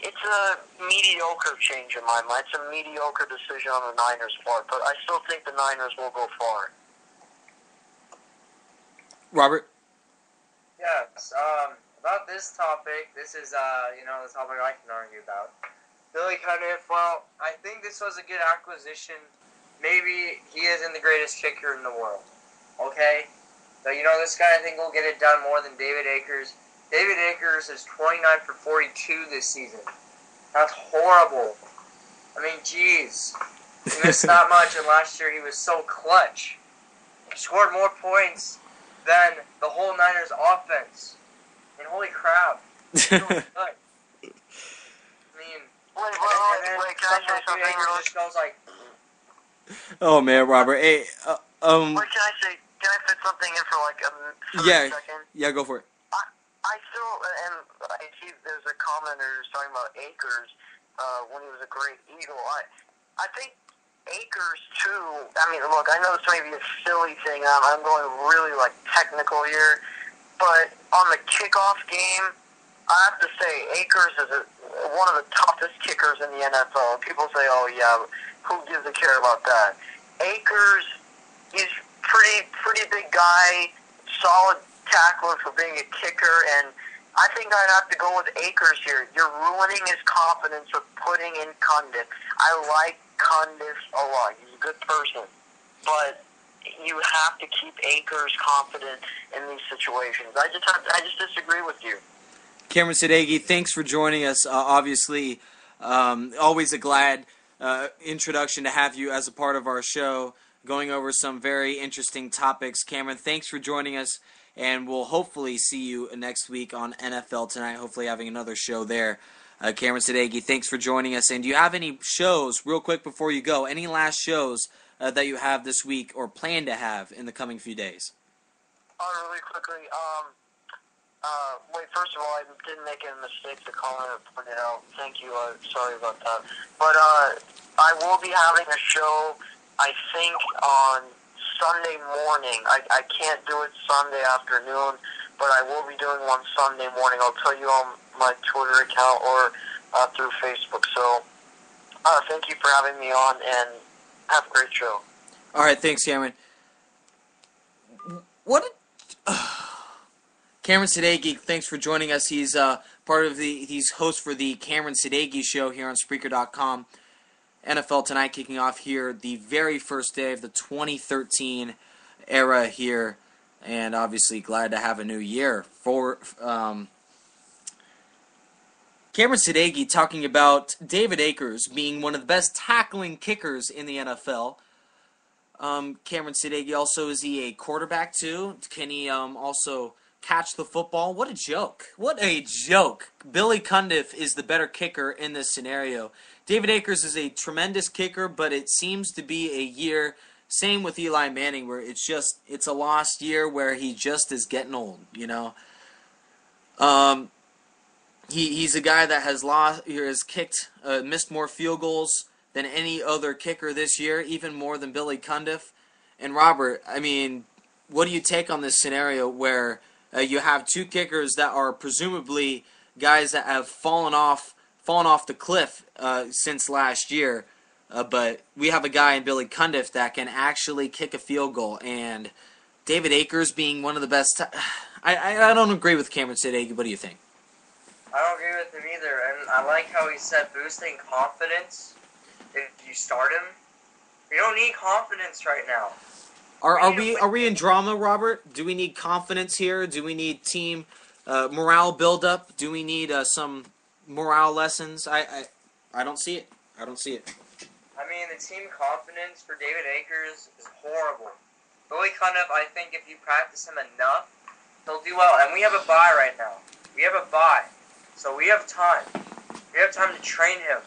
it's a mediocre change in my mind. It's a mediocre decision on the Niners' part, but I still think the Niners will go far. Robert? Yes, about this topic, this is, the topic I can argue about. Billy Cundiff, well, I think this was a good acquisition. Maybe he isn't the greatest kicker in the world, okay? But, this guy I think will get it done more than David Akers. David Akers is 29 for 42 this season. That's horrible. I mean, jeez. He missed that much, and last year he was so clutch. He scored more points than the whole Niners offense. And holy crap. He's really good. I mean, can I say something really? Just goes like... Oh, man, Robert. Hey, Can I fit something in for like a second? Yeah, go for it. I still, and I see there's a commenter talking about Akers when he was a great Eagle. I think Akers too. I mean, look, I know this may be a silly thing. I'm going really like technical here, but on the kickoff game, I have to say Akers is one of the toughest kickers in the NFL. People say, "Oh yeah, who gives a care about that?" Akers, he's pretty big guy, solid tackler for being a kicker, and I think I'd have to go with Akers here. You're ruining his confidence with putting in Cundiff. I like Cundiff a lot. He's a good person, but you have to keep Akers confident in these situations. I just disagree with you. Cameron Sadeghi, thanks for joining us. Obviously, always a glad introduction to have you as a part of our show, going over some very interesting topics. Cameron, thanks for joining us, and we'll hopefully see you next week on NFL Tonight, hopefully having another show there. Cameron Sadeghi, thanks for joining us. And do you have any shows, real quick before you go, any last shows that you have this week or plan to have in the coming few days? Really quickly, first of all, I didn't make any mistakes to call in and point it out. Thank you. Sorry about that. But I will be having a show, I think, on Sunday morning. I can't do it Sunday afternoon, but I will be doing one Sunday morning. I'll tell you on my Twitter account or through Facebook. So thank you for having me on, and have a great show. All right, thanks, Cameron. Cameron Sadeghi, thanks for joining us. He's he's host for the Cameron Sadeghi Show here on Spreaker.com. NFL Tonight kicking off here the very first day of the 2013 era here, and obviously glad to have a new year. For Cameron Sadeghi talking about David Akers being one of the best tackling kickers in the NFL. Cameron Sadeghi also, is he a quarterback too? Can he also catch the football? What a joke. What a joke. Billy Cundiff is the better kicker in this scenario. David Akers is a tremendous kicker, but it seems to be a year, same with Eli Manning, where it's a lost year where he just is getting old, you know. He's a guy that has missed more field goals than any other kicker this year, even more than Billy Cundiff. And Robert, I mean, what do you take on this scenario where you have two kickers that are presumably guys that have fallen off the cliff since last year, but we have a guy in Billy Cundiff that can actually kick a field goal, and David Akers being one of the best. I don't agree with Cameron Sadeghi. What do you think? I don't agree with him either, and I like how he said boosting confidence if you start him. We don't need confidence right now. Are we in drama, Robert? Do we need confidence here? Do we need team morale build up? Do we need some morale lessons? I don't see it. I don't see it. I mean, the team confidence for David Akers is horrible. Billy Cundiff, I think if you practice him enough, he'll do well. And we have a bye right now. We have a bye. So we have time. We have time to train him.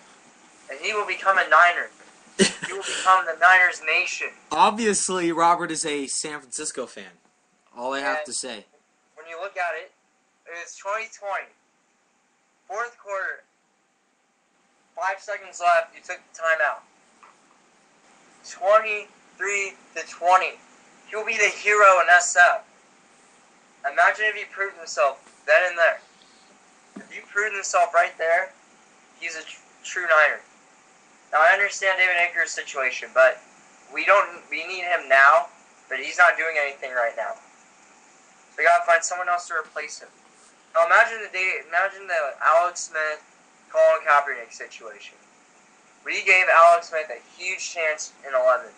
And he will become a Niner. He will become the Niners nation. Obviously, Robert is a San Francisco fan. All I have to say. When you look at it, it's 2020. Fourth quarter. 5 seconds left. You took the timeout. 23-20. He'll be the hero in SF. Imagine if he proved himself then and there. If you proved himself right there, he's a true Niner. Now I understand David Akers' situation, but we need him now, but he's not doing anything right now. So we gotta find someone else to replace him. Now imagine the Alex Smith, Colin Kaepernick situation. We gave Alex Smith a huge chance in 11.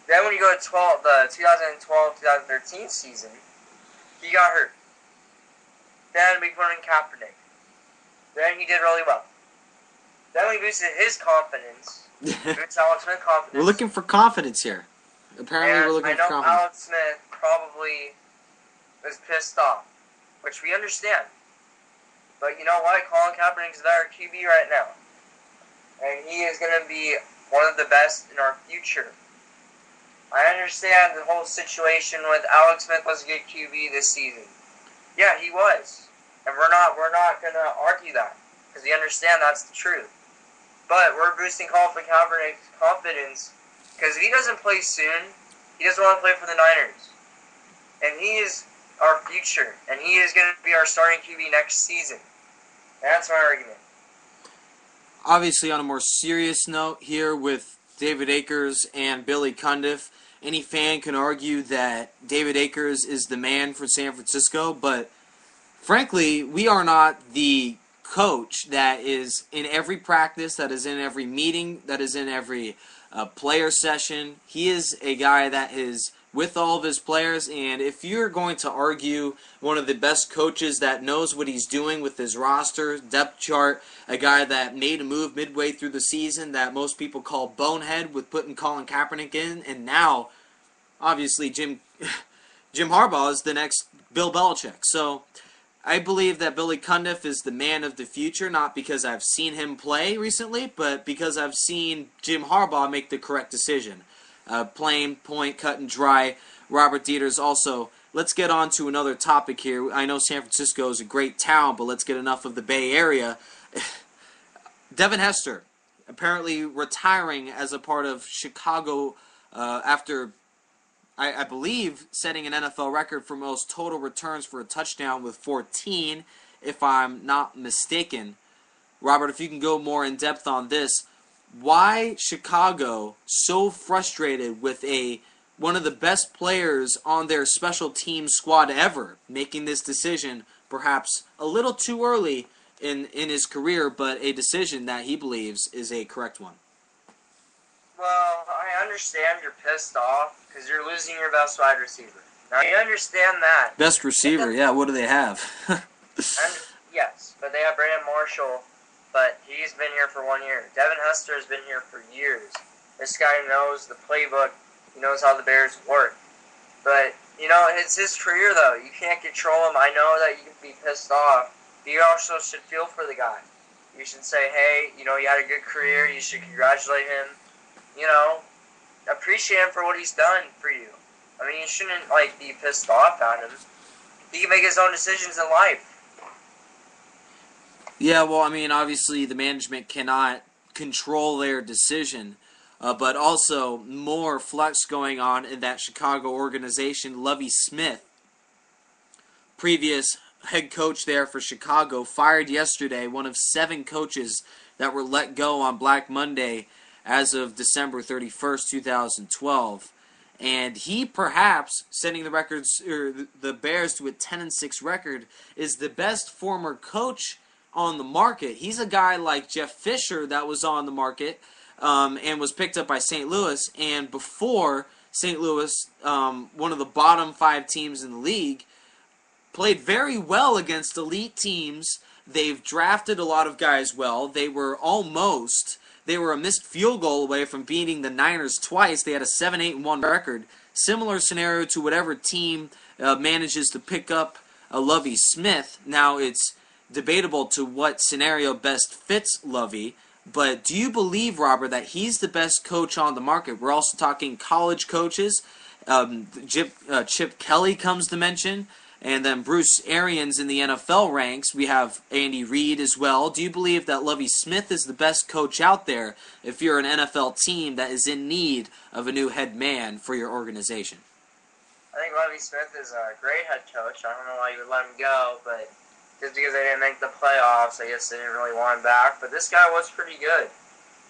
Then when you go to the 2012-2013 season, he got hurt. Then we put in Kaepernick. Then he did really well. Then we boosted his confidence. Boosted Alex Smith's confidence. We're looking for confidence here. Apparently, and we're looking for confidence. I know Alex Smith probably was pissed off, which we understand. But you know what? Colin Kaepernick is our QB right now. And he is going to be one of the best in our future. I understand the whole situation with Alex Smith was a good QB this season. Yeah, he was. And we're not going to argue that. Because we understand that's the truth. But we're boosting Colin Kaepernick's confidence. Because if he doesn't play soon, he doesn't want to play for the Niners. And he is our future. And he is going to be our starting QB next season. That's my argument. Obviously, on a more serious note here with David Akers and Billy Cundiff, any fan can argue that David Akers is the man for San Francisco, but frankly, we are not the coach that is in every practice, that is in every meeting, that is in every player session. He is a guy that is with all of his players, and if you're going to argue one of the best coaches that knows what he's doing with his roster, depth chart, a guy that made a move midway through the season that most people call bonehead with putting Colin Kaepernick in, and now, obviously, Jim Harbaugh is the next Bill Belichick. So I believe that Billy Cundiff is the man of the future, not because I've seen him play recently, but because I've seen Jim Harbaugh make the correct decision. Plain, point, cut, and dry. Robert Deiters also. Let's get on to another topic here. I know San Francisco is a great town, but let's get enough of the Bay Area. Devin Hester apparently retiring as a part of Chicago after, I believe, setting an NFL record for most total returns for a touchdown with 14, if I'm not mistaken. Robert, if you can go more in depth on this. Why Chicago so frustrated with one of the best players on their special team squad ever making this decision, perhaps a little too early in his career, but a decision that he believes is a correct one? Well, I understand you're pissed off because you're losing your best wide receiver. Now, I understand that. Best receiver, yeah, what do they have? Yes, but they have Brandon Marshall. But he's been here for 1 year. Devin Hester has been here for years. This guy knows the playbook. He knows how the Bears work. But, you know, it's his career, though. You can't control him. I know that you can be pissed off. But you also should feel for the guy. You should say, hey, you know, he had a good career. You should congratulate him. You know, appreciate him for what he's done for you. I mean, you shouldn't, be pissed off at him. He can make his own decisions in life. Yeah, well, I mean, obviously the management cannot control their decision, but also more flux going on in that Chicago organization. Lovie Smith, previous head coach there for Chicago, fired yesterday, one of 7 coaches that were let go on Black Monday as of December 31st, 2012. And he perhaps, setting the records, or the Bears to a 10-6 record, is the best former coach on the market. He's a guy like Jeff Fisher that was on the market and was picked up by St. Louis. And before St. Louis, one of the bottom 5 teams in the league, played very well against elite teams They've drafted a lot of guys well. They were a missed field goal away from beating the Niners twice. They had a 7-8-1 record. Similar scenario to whatever team manages to pick up Lovie Smith. Now, it's debatable to what scenario best fits Lovie, but do you believe, Robert, that he's the best coach on the market? We're also talking college coaches. Chip Kelly comes to mention, and then Bruce Arians in the NFL ranks. We have Andy Reid as well. Do you believe that Lovie Smith is the best coach out there if you're an NFL team that is in need of a new head man for your organization? I think Lovie Smith is a great head coach. I don't know why you would let him go, but just because they didn't make the playoffs, I guess they didn't really want him back. But this guy was pretty good.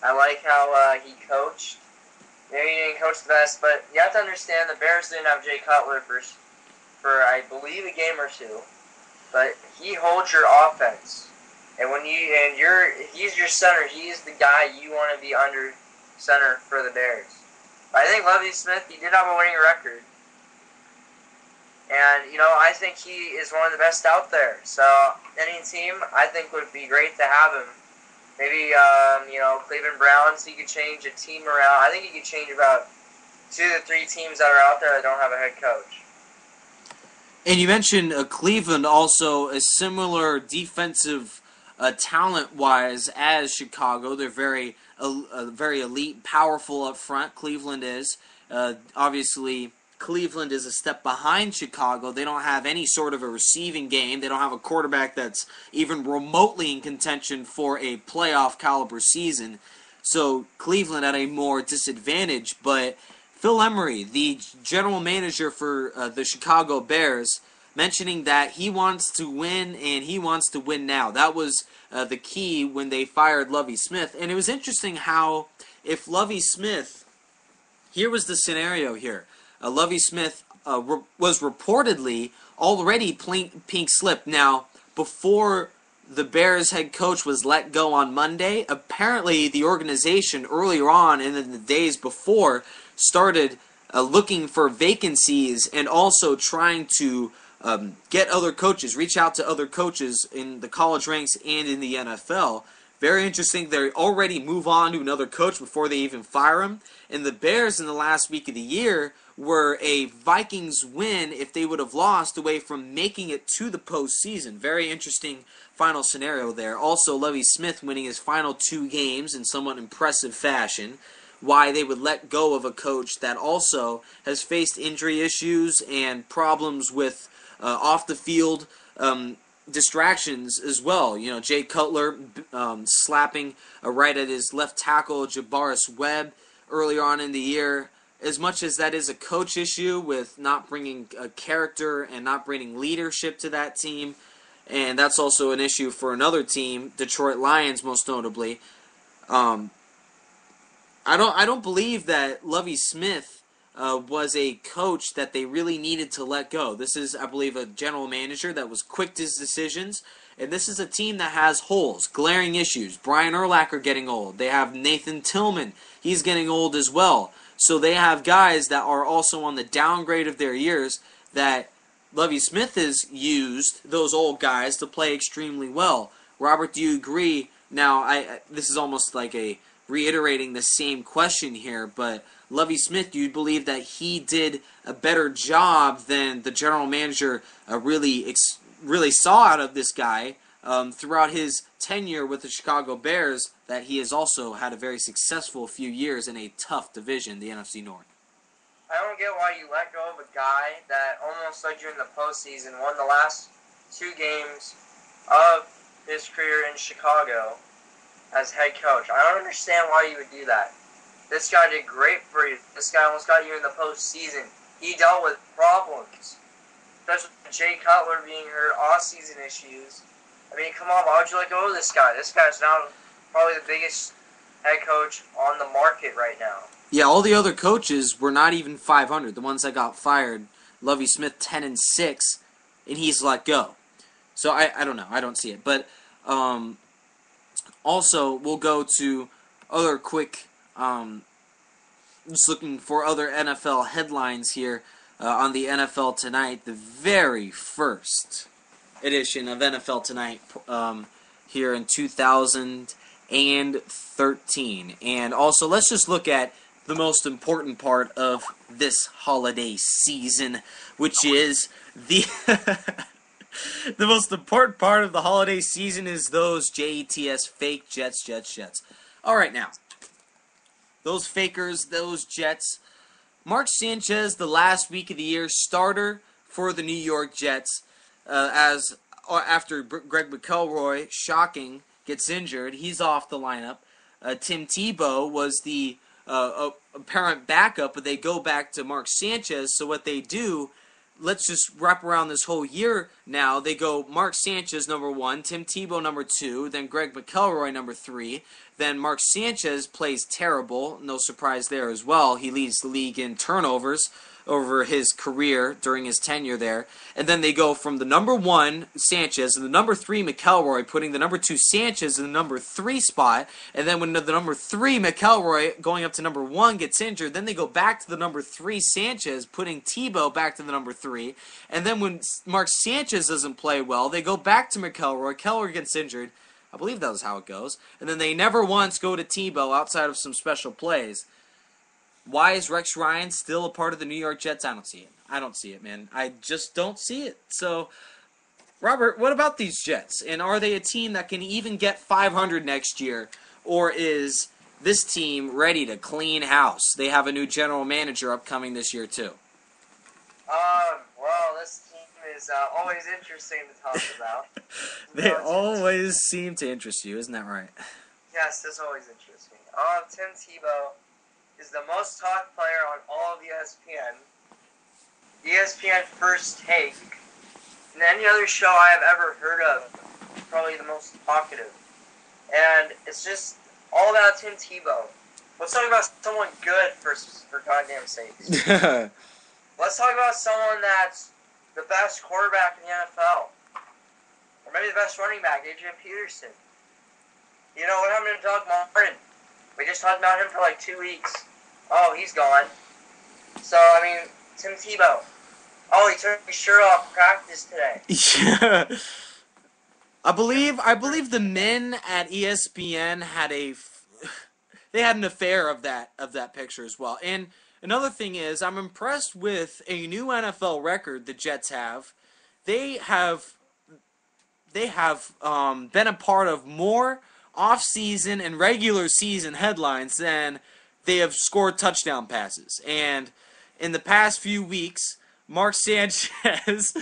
I like how he coached. Maybe he didn't coach the best, but you have to understand the Bears didn't have Jay Cutler for I believe a game or two. But he holds your offense, and he's your center. He's the guy you want to be under center for the Bears. But I think Lovie Smith, he did have a winning record. And, I think he is one of the best out there. So, any team, I think, would be great to have him. Maybe, Cleveland Browns, he could change a team around. I think he could change about 2 to 3 teams that are out there that don't have a head coach. And you mentioned Cleveland, also a similar defensive talent-wise as Chicago. They're very elite, powerful up front. Cleveland is. Obviously, Cleveland is a step behind Chicago. They don't have any sort of a receiving game. They don't have a quarterback that's even remotely in contention for a playoff caliber season. So Cleveland at a more disadvantage. But Phil Emery, the general manager for the Chicago Bears, mentioning that he wants to win and he wants to win now. That was the key when they fired Lovie Smith. And it was interesting how if Lovie Smith, here was the scenario here. Lovie Smith was reportedly already pink slipped. Now, before the Bears head coach was let go on Monday, apparently the organization earlier on and in the days before started looking for vacancies and also trying to get other coaches, reach out to other coaches in the college ranks and in the NFL. Very interesting. They already move on to another coach before they even fire him. And the Bears in the last week of the year were a Vikings win if they would have lost away from making it to the postseason. Very interesting final scenario there. Also, Lovie Smith winning his final 2 games in somewhat impressive fashion. Why they would let go of a coach that also has faced injury issues and problems with off-the-field distractions as well. Jay Cutler slapping right at his left tackle, Javaris Webb, earlier on in the year. As much as that is a coach issue with not bringing a character and not bringing leadership to that team, and that's also an issue for another team, Detroit Lions most notably. I don't believe that Lovie Smith was a coach that they really needed to let go. This is, I believe, a general manager that was quick to his decisions, and this is a team that has holes, glaring issues. Brian Urlacher getting old. They have Nathan Tillman. He's getting old as well. So they have guys that are also on the downgrade of their years that Lovie Smith has used, those old guys, to play extremely well. Robert, do you agree? Now, this is almost like a reiterating the same question here, but Lovie Smith, do you believe that he did a better job than the general manager really saw out of this guy throughout his tenure with the Chicago Bears, that he has also had a very successful few years in a tough division, the NFC North? I don't get why you let go of a guy that almost led you in the postseason, won the last 2 games of his career in Chicago as head coach. I don't understand why you would do that. This guy did great for you. This guy almost got you in the postseason. He dealt with problems, especially with Jay Cutler being hurt, off-season issues. I mean, come on, why would you let go of this guy? This guy's now probably the biggest head coach on the market right now. Yeah, all the other coaches were not even 500. The ones that got fired, Lovie Smith 10-6, and he's let go. So I don't know. I don't see it. But also, we'll go to other quick, just looking for other NFL headlines here on the NFL Tonight. The very first edition of NFL Tonight here in 2013. And also, let's just look at the most important part of this holiday season, which is the the most important part of the holiday season is those JETS fake Jets. All right, now, those fakers, those Jets. Mark Sanchez, the last week of the year, starter for the New York Jets, after Greg McElroy, shocking, gets injured. He's off the lineup. Tim Tebow was the apparent backup, but they go back to Mark Sanchez. So what they do, let's just wrap around this whole year now. They go Mark Sanchez number 1, Tim Tebow number 2, then Greg McElroy number 3. Then Mark Sanchez plays terrible. No surprise there as well. He leads the league in turnovers over his career during his tenure there. And then they go from the number 1, Sanchez, and the number 3, McElroy, putting the number 2, Sanchez in the number 3 spot. And then when the number 3, McElroy, going up to number 1, gets injured, then they go back to the number 3, Sanchez, putting Tebow back to the number 3. And then when Mark Sanchez doesn't play well, they go back to McElroy. McElroy gets injured. I believe that was how it goes. And then they never once go to Tebow outside of some special plays. Why is Rex Ryan still a part of the New York Jets? I don't see it. I don't see it, man. I just don't see it. So, Robert, what about these Jets? And are they a team that can even get 500 next year? Or is this team ready to clean house? They have a new general manager upcoming this year, too. Well, this team is always interesting to talk about. They always seem to interest you, isn't that right? Yes, this always interests me. Tim Tebow is the most talked player on all of ESPN. ESPN First Take, and any other show I have ever heard of, probably the most talkative. And it's just all about Tim Tebow. Let's talk about someone good for goddamn sakes. Let's talk about someone that's the best quarterback in the NFL. Or maybe the best running back, Adrian Peterson. You know, what happened to Doug Martin? We just talked about him for like 2 weeks. Oh, he's gone. So, I mean, Tim Tebow. Oh, he took his shirt off practice today. Yeah. I believe the men at ESPN had they had an affair of that picture as well. And another thing is, I'm impressed with a new NFL record the Jets have. They have been a part of more off-season and regular season headlines than they have scored touchdown passes. And in the past few weeks, Mark Sanchez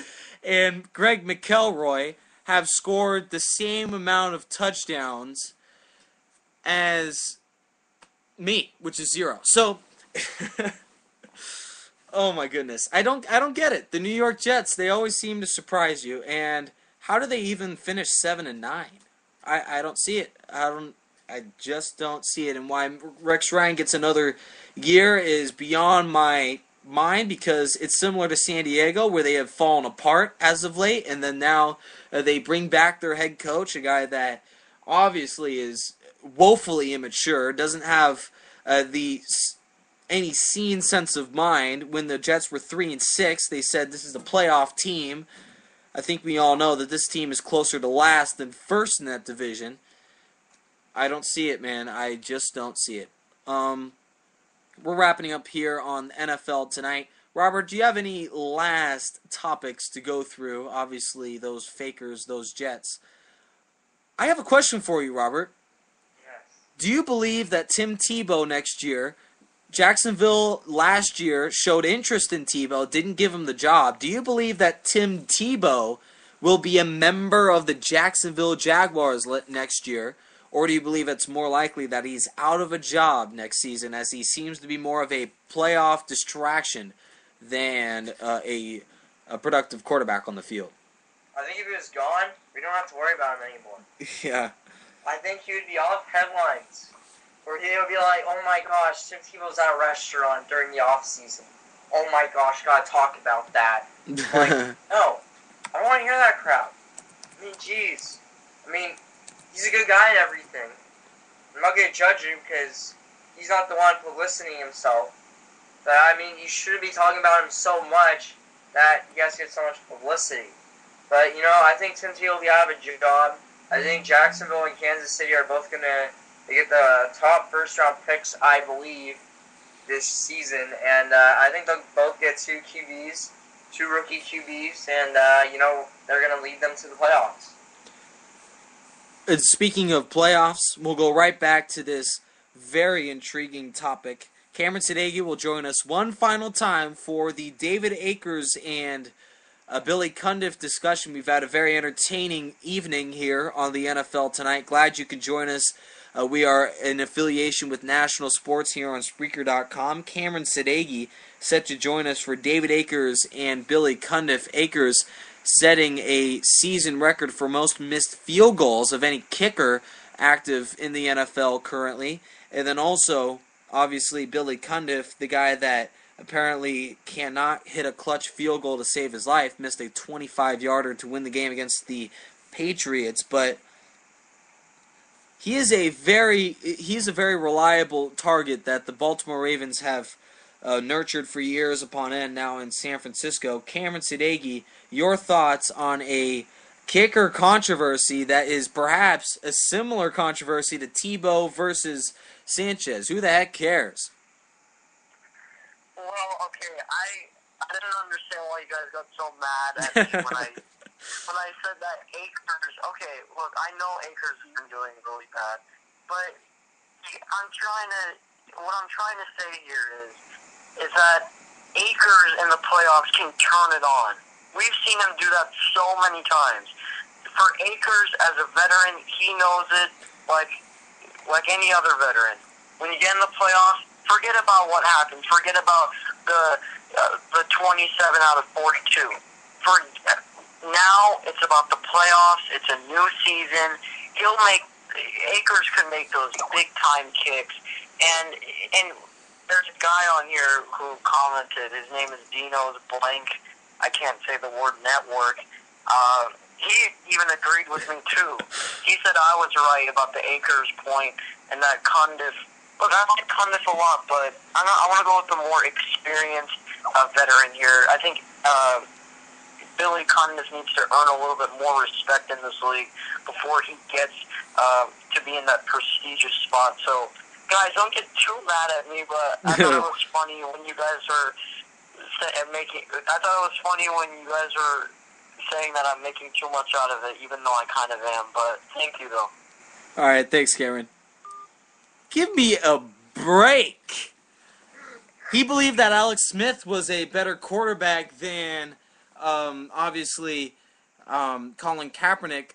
and Greg McElroy have scored the same amount of touchdowns as me, which is 0. So, oh my goodness, I don't get it. The New York Jets, they always seem to surprise you. And how do they even finish 7-9? I don't see it. I just don't see it. And why Rex Ryan gets another year is beyond my mind, because it's similar to San Diego, where they have fallen apart as of late, and then now they bring back their head coach, a guy that obviously is woefully immature, doesn't have any sane sense of mind. When the Jets were 3-6, they said this is a playoff team. I think we all know that this team is closer to last than first in that division. I don't see it, man. I just don't see it. We're wrapping up here on NFL Tonight. Robert, do you have any last topics to go through? Obviously, those fakers, those Jets. I have a question for you, Robert. Yes. Do you believe that Tim Tebow next year, Jacksonville last year showed interest in Tebow, didn't give him the job. Do you believe that Tim Tebow will be a member of the Jacksonville Jaguars next year? Or do you believe it's more likely that he's out of a job next season, as he seems to be more of a playoff distraction than a productive quarterback on the field? I think if he was gone, we don't have to worry about him anymore. Yeah. I think he would be off headlines. Or he would be like, oh my gosh, Tim Tebow's at a restaurant during the off season. Oh my gosh, gotta talk about that. Like, no. I don't want to hear that crap. I mean, jeez. I mean, he's a good guy and everything. I'm not going to judge him because he's not the one publicity himself. But, I mean, you shouldn't be talking about him so much that you guys get so much publicity. But, I think Tim Tebow will be out of a job. I think Jacksonville and Kansas City are both going to get the top first-round picks, I believe, this season. And I think they'll both get two QBs, two rookie QBs, and, they're going to lead them to the playoffs. And speaking of playoffs, we'll go right back to this very intriguing topic. Cameron Sadeghi will join us one final time for the David Akers and Billy Cundiff discussion. We've had a very entertaining evening here on the NFL Tonight. Glad you could join us. We are in affiliation with National Sports here on Spreaker.com. Cameron Sadeghi set to join us for David Akers and Billy Cundiff. Akers setting a season record for most missed field goals of any kicker active in the NFL currently. And then also, obviously, Billy Cundiff, the guy that apparently cannot hit a clutch field goal to save his life, missed a 25-yarder to win the game against the Patriots. But he's a very reliable target that the Baltimore Ravens have nurtured for years upon end now in San Francisco. Cameron Sadeghi, your thoughts on a kicker controversy that is perhaps a similar controversy to Tebow versus Sanchez? Who the heck cares? Well, okay, I didn't understand why you guys got so mad at me when I said that Akers. Okay, look, I know Akers has been doing really bad, but what I'm trying to say here is that Akers in the playoffs can turn it on. We've seen him do that so many times. For Akers as a veteran, he knows it like any other veteran. When you get in the playoffs, forget about what happened. Forget about the 27 out of 42. Now it's about the playoffs. It's a new season. Akers could make those big time kicks. And there's a guy on here who commented. His name is Dino's Blank. I can't say the word network. He even agreed with me too. He said I was right about the Akers point and that Cundiff. Look, I like Cundiff a lot, but I want to go with the more experienced veteran here. I think Billy Cundiff needs to earn a little bit more respect in this league before he gets to be in that prestigious spot. So, guys, don't get too mad at me, but I thought it was funny when you guys are saying that I'm making too much out of it, even though I kind of am. But thank you, though. All right, thanks, Cameron. Give me a break. He believed that Alex Smith was a better quarterback than, obviously, Colin Kaepernick.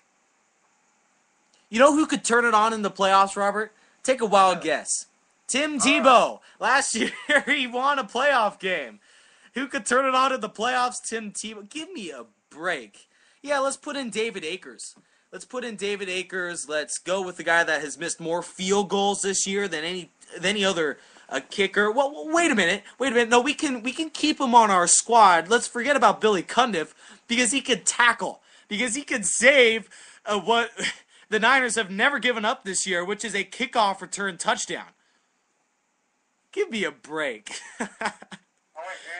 You know who could turn it on in the playoffs, Robert? Take a wild guess. Tim Tebow. Last year, he won a playoff game. Who could turn it on in the playoffs? Tim Tebow. Give me a break. Yeah, let's put in David Akers. Let's go with the guy that has missed more field goals this year than any other kicker. Well, wait a minute. No, we can keep him on our squad. Let's forget about Billy Cundiff because he could tackle. Because he could save what the Niners have never given up this year, which is a kickoff return touchdown. Give me a break.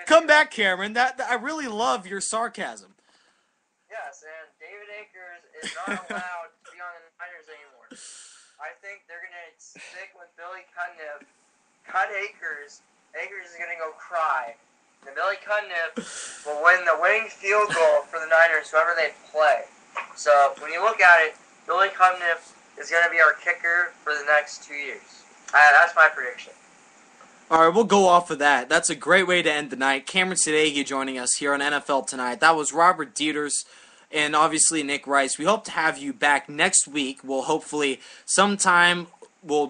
Come back, Cameron. I really love your sarcasm. Yes, and David Akers is not allowed to be on the Niners anymore. I think they're going to stick with Billy Cundiff. Cut Akers. Akers is going to go cry. And Billy Cundiff will win the winning field goal for the Niners, whoever they play. So, when you look at it, Billy Cundiff is going to be our kicker for the next 2 years. That's my prediction. All right, we'll go off of that. That's a great way to end the night. Cameron Sadeghi joining us here on NFL Tonight. That was Robert Deiters and obviously Nick Rice. We hope to have you back next week. We'll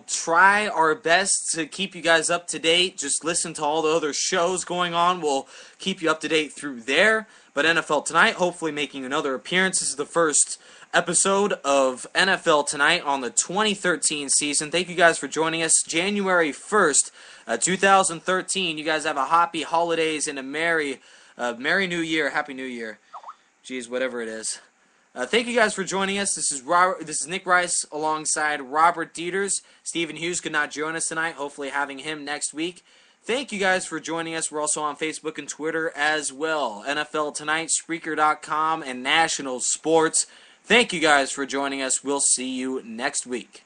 try our best to keep you guys up to date. Just listen to all the other shows going on. We'll keep you up to date through there. But NFL Tonight, hopefully making another appearance. This is the first episode of NFL Tonight on the 2013 season. Thank you guys for joining us. January 1st, 2013. You guys have a happy holidays and a merry New Year. Happy New Year. Jeez, whatever it is. Thank you guys for joining us. This is Nick Rice alongside Robert Deiters. Stephen Hughes could not join us tonight. Hopefully having him next week. Thank you guys for joining us. We're also on Facebook and Twitter as well. NFL Tonight, Spreaker.com, and National Sports. Thank you guys for joining us. We'll see you next week.